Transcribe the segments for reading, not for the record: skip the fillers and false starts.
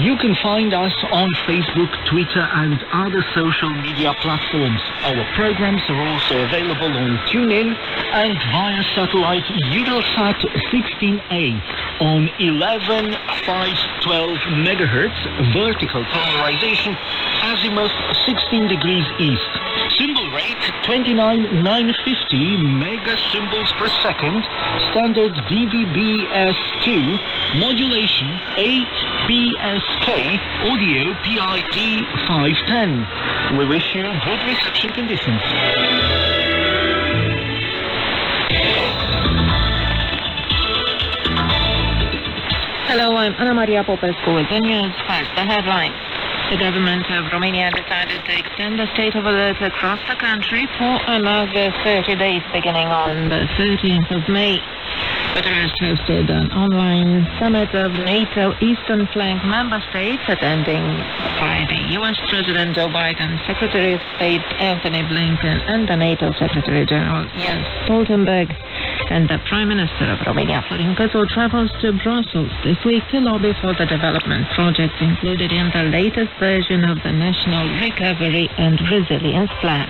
You can find us on Facebook, Twitter and other social media platforms. Our programs are also available on TuneIn and via satellite Eutelsat 16A on 11,512 MHz vertical polarization, azimuth 16 degrees east. Symbol rate 29,950 megasymbols per second, standard DVB-S2, modulation 8BSK, audio PID 510. We wish you good reception conditions. Hello, I'm Anna Maria Popescu with the news. First, the headlines. The government of Romania decided to extend the state of alert across the country for another 30 days beginning on the 13th of May. Bucharest hosted an online summit of NATO Eastern Flank member states, attending by the U.S. President Joe Biden, Secretary of State Anthony Blinken, and the NATO Secretary General Jens Stoltenberg. And the Prime Minister of Romania, Florin Cățu, travels to Brussels this week to lobby for the development projects included in the latest version of the National Recovery and Resilience Plan.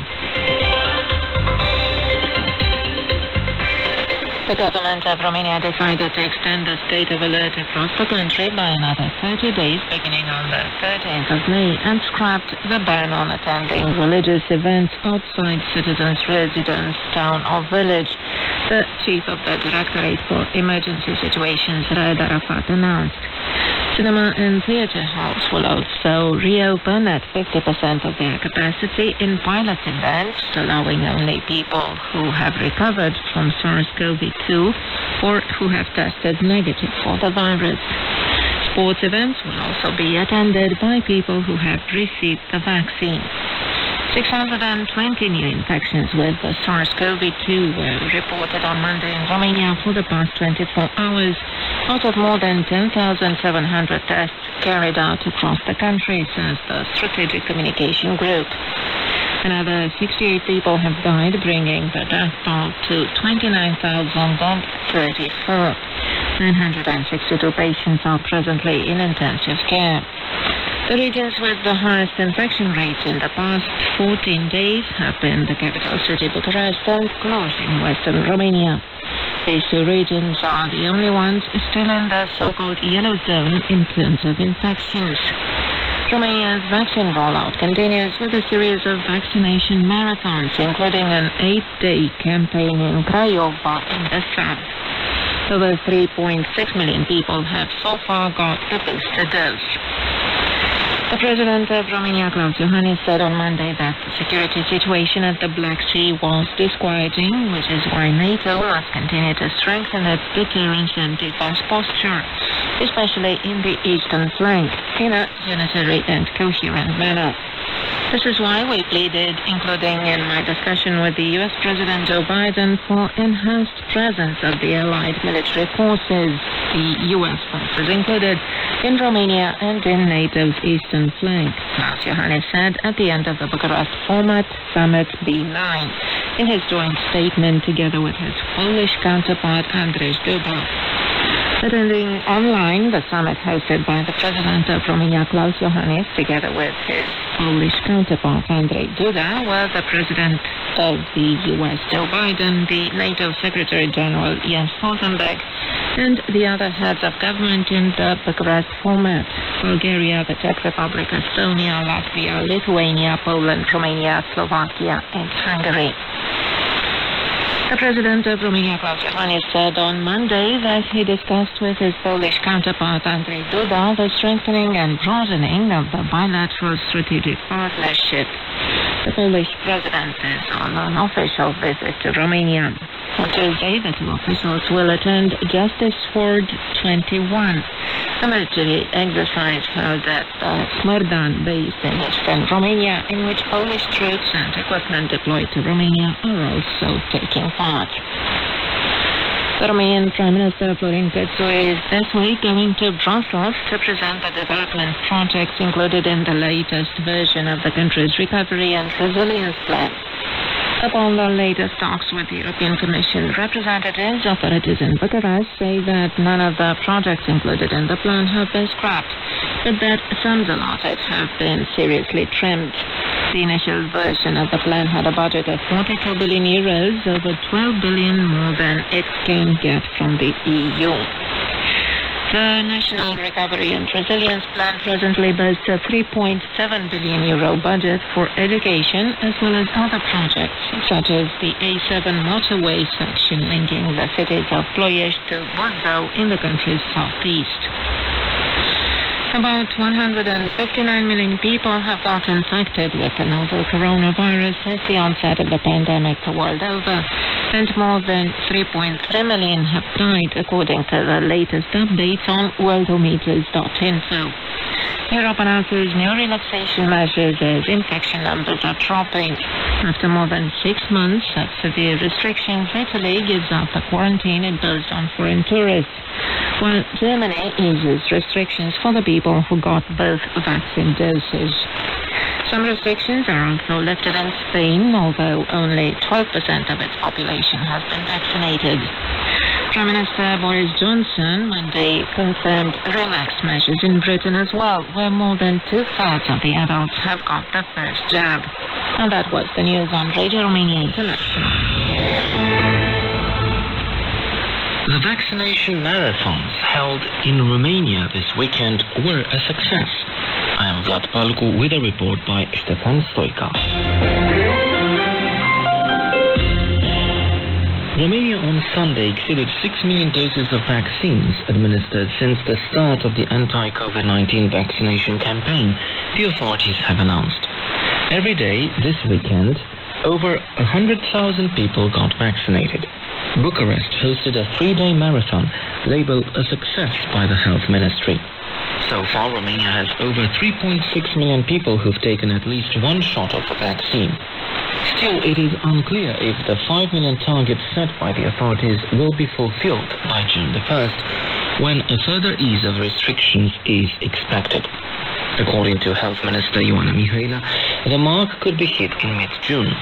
The government of Romania decided to extend the state of alert across the country by another 30 days beginning on the 13th of May and scrapped the ban on attending religious events outside citizens' residence, town or village. The chief of the Directorate for Emergency Situations, Raed Arafat, announced. Cinema and theatre halls will also reopen at 50% of their capacity in pilot events, allowing only people who have recovered from SARS-CoV-2 or who have tested negative for the virus. Sports events will also be attended by people who have received the vaccine. 620 new infections with the SARS-CoV-2 were reported on Monday in Romania for the past 24 hours, out of more than 10,700 tests carried out across the country, says the Strategic Communication Group. Another 68 people have died, bringing the death toll to 29,034. 962 patients are presently in intensive care. The regions with the highest infection rates in the past 14 days have been the capital city Bucharest and Cluj in western Romania. These two regions are the only ones still in the so-called yellow zone in terms of infections. Romania's vaccine rollout continues with a series of vaccination marathons, including an 8-day campaign in Craiova in the south. Over 3.6 million people have so far got the booster dose. The President of Romania, Klaus Iohannis, said on Monday that the security situation at the Black Sea was disquieting, which is why NATO must continue to strengthen its deterrence and defense posture, especially in the eastern flank, in a unitary and coherent manner. This is why we pleaded, including in my discussion with the U.S. President Joe Biden, for enhanced presence of the Allied military forces, the U.S. forces included, in Romania and in NATO's eastern flank, Klaus Iohannis said at the end of the Bucharest Format Summit B9, in his joint statement together with his Polish counterpart Andrzej Duda. Attending online the summit hosted by the President of Romania, Klaus Iohannis, together with his Polish counterpart Andrzej Duda, were the President of the U.S. Joe Biden, the NATO Secretary General Jens Stoltenberg, and the other heads of government in the Bucharest format: Bulgaria, the Czech Republic, Estonia, Latvia, Lithuania, Poland, Romania, Slovakia, and Hungary. The President of Romania, Klaus Iohannis, said on Monday that he discussed with his Polish counterpart Andrzej Duda the strengthening and broadening of the bilateral strategic partnership. The Polish President is on an official visit to Romania. On Tuesday, the two officials will attend Justice Ford 21, a military exercise held at Smrdan base in eastern Romania, in which Polish troops and equipment deployed to Romania are also taking part. The Romanian Prime Minister Florin Cățu is this week going to Brussels to present the development projects included in the latest version of the country's Recovery and Resilience Plan. Upon the latest talks with the European Commission representatives, authorities in Bucharest say that none of the projects included in the plan have been scrapped. but that sums allotted have been seriously trimmed. The initial version of the plan had a budget of 42 billion euros, over 12 billion more than it can get from the EU. The National Recovery and Resilience Plan presently boasts a 3.7 billion euro budget for education as well as other projects such as the A7 motorway section linking the cities of Ploiești to Buzău in the country's southeast. About 159 million people have got infected with the novel coronavirus since the onset of the pandemic the world over, and more than 3.3 million have died, according to the latest updates on worldometers.info. Europe announces new relaxation measures as infection numbers are dropping. After more than 6 months of severe restrictions, Italy gives up the quarantine imposed on foreign tourists, while Germany eases restrictions for the people who got both vaccine doses. Some restrictions are also lifted in Spain, although only 12% of its population has been vaccinated. Prime Minister Boris Johnson Monday confirmed relaxed measures in Britain as well, where more than 2/3 of the adults have got the first jab. And that was the news on Radio Romania International. The vaccination marathons held in Romania this weekend were a success. I am Vlad Palcu with a report by Ștefan Stoica. Romania on Sunday exceeded 6 million doses of vaccines administered since the start of the anti-COVID-19 vaccination campaign, the authorities have announced. Every day this weekend, over 100,000 people got vaccinated. Bucharest hosted a 3-day marathon labeled a success by the Health Ministry. So far, Romania has over 3.6 million people who've taken at least one shot of the vaccine. Still, it is unclear if the 5 million target set by the authorities will be fulfilled by June the 1st, when a further ease of restrictions is expected. According to Health Minister Ioana Mihaela, the mark could be hit in mid-June.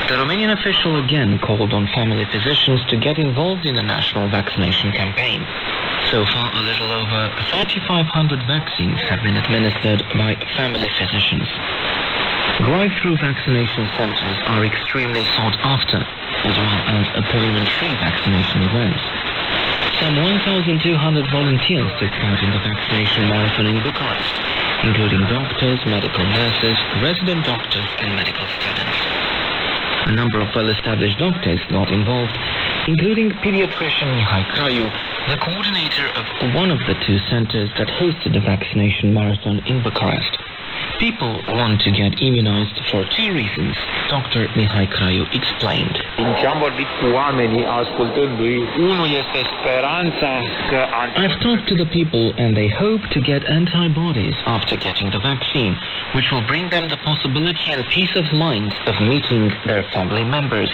The Romanian official again called on family physicians to get involved in the national vaccination campaign. So far, a little over 3,500 vaccines have been administered by family physicians. Drive-through vaccination centers are extremely sought after, as well as appointment-free vaccination events. Some 1,200 volunteers took part in the vaccination marathon in Bucharest, including doctors, medical nurses, resident doctors, and medical students. A number of well-established doctors got involved, including pediatrician Mihai Craiu, the coordinator of one of the 2 centers that hosted the vaccination marathon in Bucharest. People want to get immunized for 2 reasons, Dr. Mihai Craiu explained. Din ce am vorbit cu oamenii, ascultându-i, unul este speranța că... I've talked to the people and they hope to get antibodies after getting the vaccine, which will bring them the possibility and peace of mind of meeting their family members.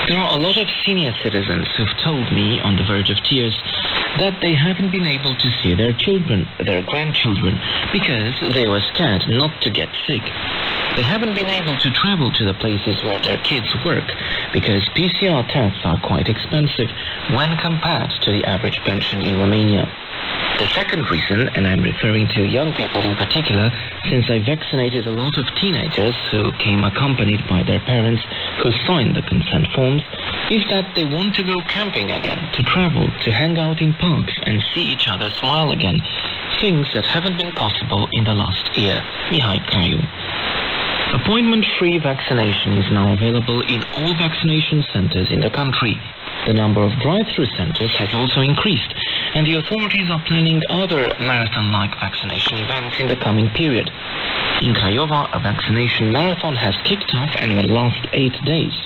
There are a lot of senior citizens who've told me, on the verge of tears, that they haven't been able to see their children, their grandchildren, because they were scared not to get sick. They haven't been able to travel to the places where their kids work, because PCR tests are quite expensive when compared to the average pension in Romania. The second reason, and I'm referring to young people in particular, since I vaccinated a lot of teenagers who came accompanied by their parents who signed the consent forms, is that they want to go camping again, to travel, to hang out in parks and see each other smile again, things that haven't been possible in the last year. Mihai Craiu. Appointment-free vaccination is now available in all vaccination centers in the country. The number of drive-through centers has also increased, and the authorities are planning other marathon-like vaccination events in the coming period. In Craiova, a vaccination marathon has kicked off and will last 8 days.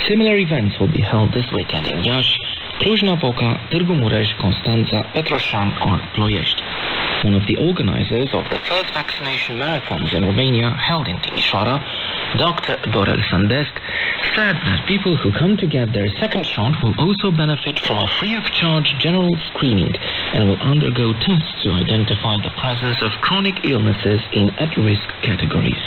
Similar events will be held this weekend in Iași, Cluj-Napoca, Târgu Mureș, Constanța, Petroșani or Ploiești. One of the organizers of the first vaccination marathons in Romania, held in Timișoara, Dr. Dorel Sandesc, said that people who come to get their second shot will also benefit from a free-of-charge general screening and will undergo tests to identify the presence of chronic illnesses in at-risk categories.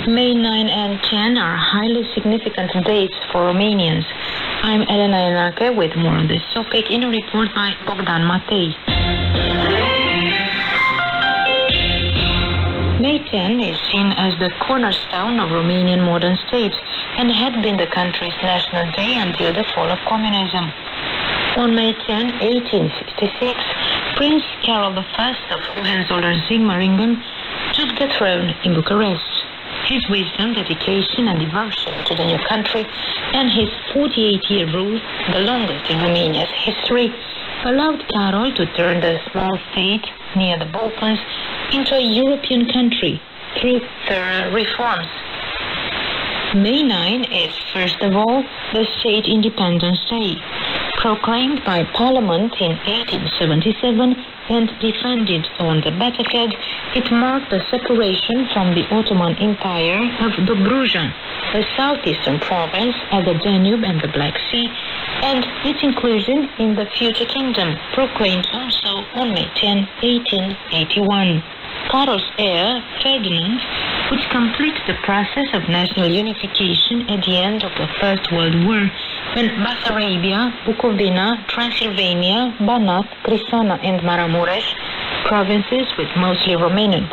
May 9 and 10 10 are highly significant dates for Romanians. I'm Elena Enache with more on this topic in a report by Bogdan Matei. May 10 is seen as the cornerstone of Romanian modern state and had been the country's national day until the fall of communism. On May 10, 1866, Prince Carol I of Hohenzollern-Sigmaringen took the throne in Bucharest. His wisdom, dedication and devotion to the new country and his 48-year rule, the longest in Romania's history, allowed Carol to turn the small state near the Balkans into a European country through thorough reforms. May 9 is, first of all, the State Independence Day. Proclaimed by Parliament in 1877 and defended on the battlefield, it marked the separation from the Ottoman Empire of Dobruja, a southeastern province at the Danube and the Black Sea, and its inclusion in the future kingdom, proclaimed also on May 10, 1881. Carol's heir, Ferdinand, would complete the process of national unification at the end of the First World War, when Bessarabia, Bukovina, Transylvania, Banat, Crisana and Maramureș, provinces with mostly Romanian